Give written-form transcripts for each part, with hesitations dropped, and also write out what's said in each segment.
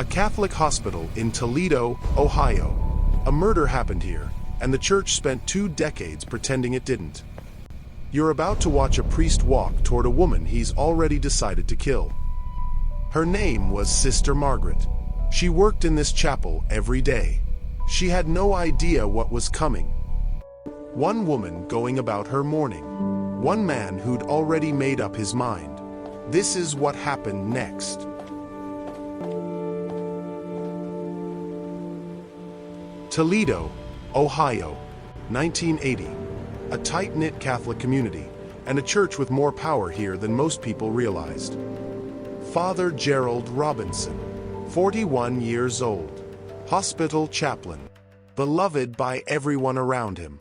A Catholic hospital in Toledo, Ohio. A murder happened here, and the church spent 2 decades pretending it didn't. You're about to watch a priest walk toward a woman he's already decided to kill. Her name was Sister Margaret. She worked in this chapel every day. She had no idea what was coming. One woman going about her morning. One man who'd already made up his mind. This is what happened next. Toledo, Ohio, 1980. A tight-knit Catholic community, and a church with more power here than most people realized. Father Gerald Robinson, 41 years old, hospital chaplain, beloved by everyone around him.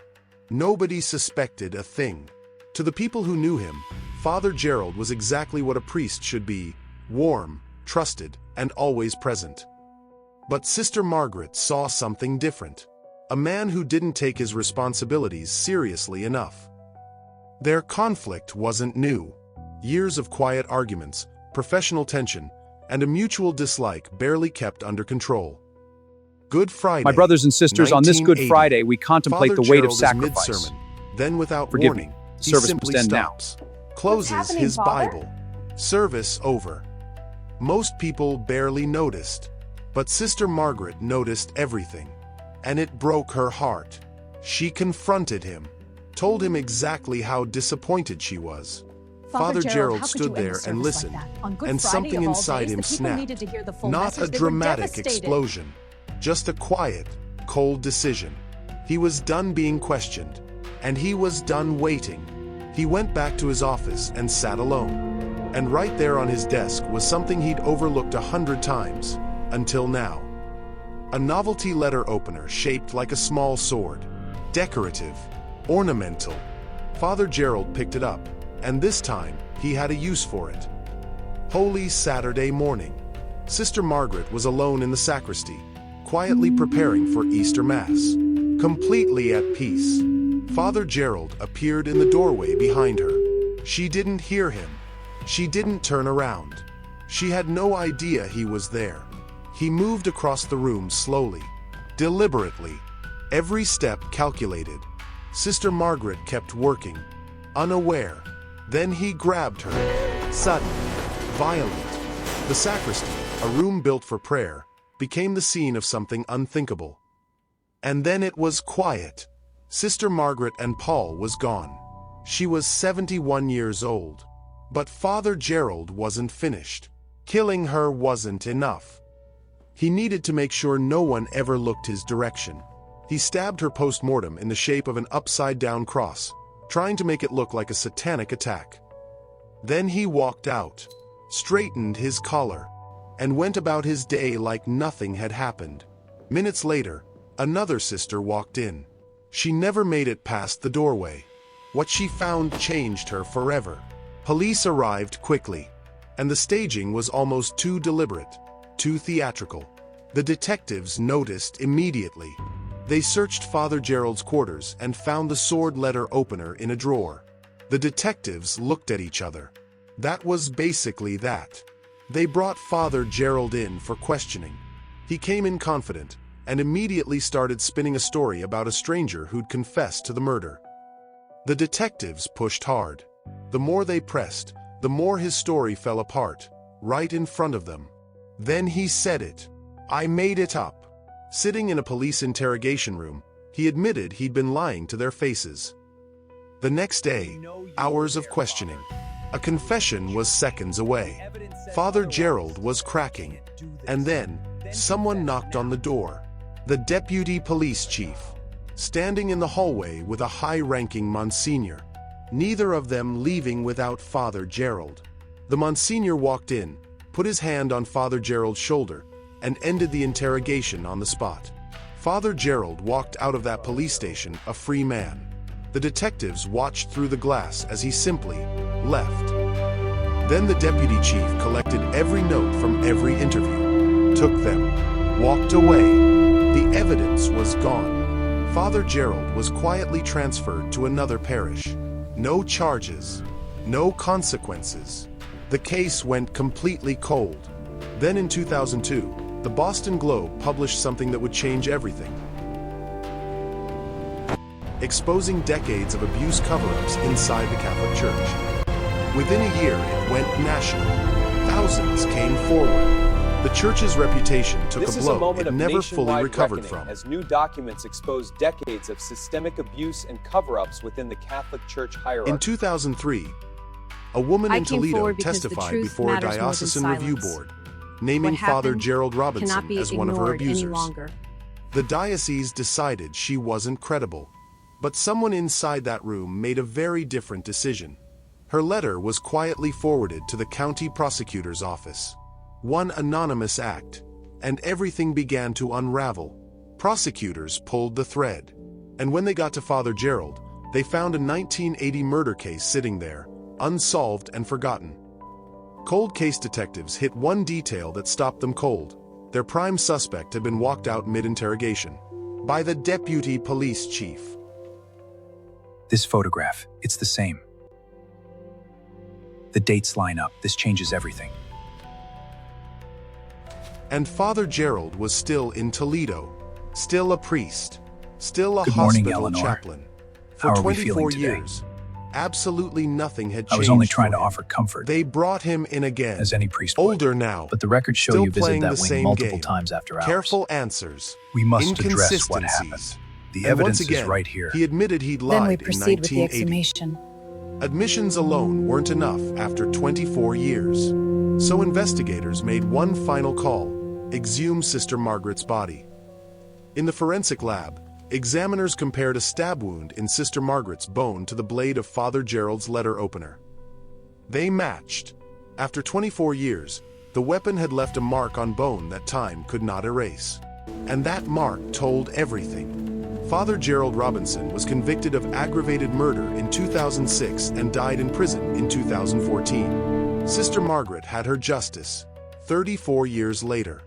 Nobody suspected a thing. To the people who knew him, Father Gerald was exactly what a priest should be: warm, trusted, and always present. But Sister Margaret saw something different. A man who didn't take his responsibilities seriously enough. Their conflict wasn't new. Years of quiet arguments, professional tension, and a mutual dislike barely kept under control. Good Friday. My brothers and sisters, on this Good Friday, we contemplate Father the weight of Gerald is sacrifice. mid-sermon. Then, without Forgive me. warning, The he service simply must end now. stops, closes his Father? Bible. Service over. Most people barely noticed, but Sister Margaret noticed everything, and it broke her heart. She confronted him, told him exactly how disappointed she was. Father Gerald stood there and listened, and something inside him snapped. Not a dramatic explosion, just a quiet, cold decision. He was done being questioned, and he was done waiting. He went back to his office and sat alone. And right there on his desk was something he'd overlooked 100 times, until now. A novelty letter opener shaped like a small sword. Decorative, ornamental. Father Gerald picked it up, and this time, he had a use for it. Holy Saturday morning. Sister Margaret was alone in the sacristy, quietly preparing for Easter Mass. Completely at peace. Father Gerald appeared in the doorway behind her. She didn't hear him. She didn't turn around. She had no idea he was there. He moved across the room slowly, deliberately, every step calculated. Sister Margaret kept working, unaware. Then he grabbed her, sudden, violent. The sacristy, a room built for prayer, became the scene of something unthinkable. And then it was quiet. Sister Margaret Ann Pahl was gone. She was 71 years old. But Father Gerald wasn't finished. Killing her wasn't enough. He needed to make sure no one ever looked his direction. He stabbed her post-mortem in the shape of an upside-down cross, trying to make it look like a satanic attack. Then he walked out, straightened his collar, and went about his day like nothing had happened. Minutes later, another sister walked in. She never made it past the doorway. What she found changed her forever. Police arrived quickly, and the staging was almost too deliberate, too theatrical. The detectives noticed immediately. They searched Father Gerald's quarters and found the sword letter opener in a drawer. The detectives looked at each other. That was basically that. They brought Father Gerald in for questioning. He came in confident and immediately started spinning a story about a stranger who'd confessed to the murder. The detectives pushed hard. The more they pressed, the more his story fell apart, right in front of them. Then he said it. "I made it up." Sitting in a police interrogation room, he admitted he'd been lying to their faces. The next day, hours of questioning. A confession was seconds away. Father Gerald was cracking. And then, someone knocked on the door. The deputy police chief, standing in the hallway with a high-ranking Monsignor. Neither of them leaving without Father Gerald. The Monsignor walked in, put his hand on Father Gerald's shoulder, and ended the interrogation on the spot. Father Gerald walked out of that police station a free man. The detectives watched through the glass as he simply left. Then the deputy chief collected every note from every interview, took them, walked away. The evidence was gone. Father Gerald was quietly transferred to another parish. No charges, no consequences. The case went completely cold. Then in 2002, the Boston Globe published something that would change everything. Exposing decades of abuse cover-ups inside the Catholic Church. Within a year, it went national. Thousands came forward. The Church's reputation took a blow it never fully recovered from. As new documents expose decades of systemic abuse and cover-ups within the Catholic Church hierarchy. In 2003, a woman in Toledo testified before a diocesan review board, naming Father Gerald Robinson as one of her abusers. The diocese decided she wasn't credible, but someone inside that room made a very different decision. Her letter was quietly forwarded to the county prosecutor's office. One anonymous act, and everything began to unravel. Prosecutors pulled the thread, and when they got to Father Gerald, they found a 1980 murder case sitting there, unsolved and forgotten. Cold case detectives hit one detail that stopped them cold. Their prime suspect had been walked out mid-interrogation by the deputy police chief. This photograph, it's the same. The dates line up. This changes everything. And Father Gerald was still in Toledo, still a priest, still a Good morning, hospital Eleanor. chaplain. For How are we 24 feeling today? years, absolutely nothing had changed. I was only trying for to him. offer comfort, They brought him in again, as any priest would. older now, But the records show still you visited playing that the wing same multiple game. times after hours. Careful answers, We must address what inconsistencies. happened. The And evidence once again, is right here. he admitted he'd Then lied we in proceed with the 1980. exhumation. Admissions alone weren't enough after 24 years. So investigators made one final call: exhume Sister Margaret's body. In the forensic lab, examiners compared a stab wound in Sister Margaret's bone to the blade of Father Gerald's letter opener. They matched. After 24 years, the weapon had left a mark on bone that time could not erase. And that mark told everything. Father Gerald Robinson was convicted of aggravated murder in 2006 and died in prison in 2014. Sister Margaret had her justice 34 years later.